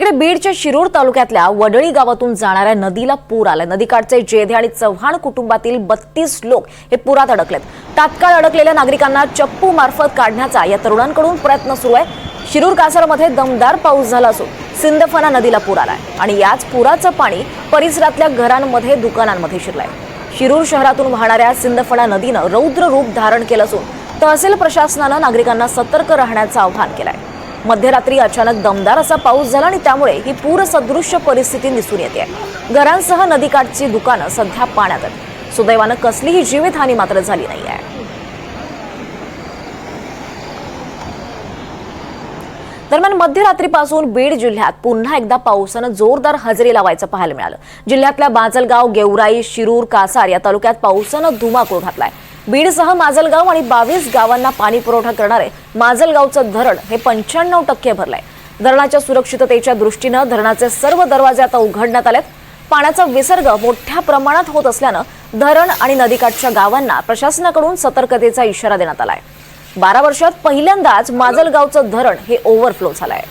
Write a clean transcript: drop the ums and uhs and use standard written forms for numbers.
इकडे बीडच्या शिरूर तालुक्यातल्या वडळी गावातून जाणाऱ्या नदीला पूर आला। नदीकाठचे जेधे आणि चव्हाण कुटुंबातील 32 लोक हे पुरात अडकलेत। तात्काळ अडकलेल्या नागरिकांना चप्पू मार्फत काढण्याचा या तरुणांकडून प्रयत्न सुरू आहे। शिरूर कासारमध्ये दमदार पाऊस झाला असून सिंदफणा नदीला पूर आलाय आणि याच पुराचं पाणी परिसरातल्या घरांमध्ये दुकानांमध्ये शिरलंय। शिरूर शहरातून वाहणाऱ्या सिंदफणा नदीनं रौद्र रूप धारण केलं असून तहसील प्रशासनानं नागरिकांना सतर्क राहण्याचं आवाहन केलंय। मध्यरात्री अचानक दमदार असा पाऊस झाला आणि त्यामुळे ही पूरसदृश्य परिस्थिती दिसून येते। घरांसह नदीकाठची दुकानं सध्या पाण्यात आहेत। सुदैवानं कसलीही जीवितहानी मात्र झाली नाहीये। दरम्यान मध्यरात्रीपासून बीड जिल्ह्यात पुन्हा एकदा पावसानं जोरदार हजेरी लावायचं पाहायला मिळालं। जिल्ह्यातल्या माजलगाव, गेवराई, शिरूर, कासार या तालुक्यात पावसानं धुमाकूळ घातलाय। बीडसह माजलगाव आणि 22 गावांना पाणी पुरवठा करणारे माजलगावचं धरण हे 95% भरलंय। धरणाच्या सुरक्षिततेच्या दृष्टीनं धरणाचे सर्व दरवाजे आता उघडण्यात आलेत। पाण्याचा विसर्ग मोठ्या प्रमाणात होत असल्यानं धरण आणि नदीकाठच्या गावांना प्रशासनाकडून सतर्कतेचा इशारा देण्यात आलाय। 12 वर्षात पहिल्यांदाच माजलगावचं धरण हे ओव्हरफ्लो झालंय।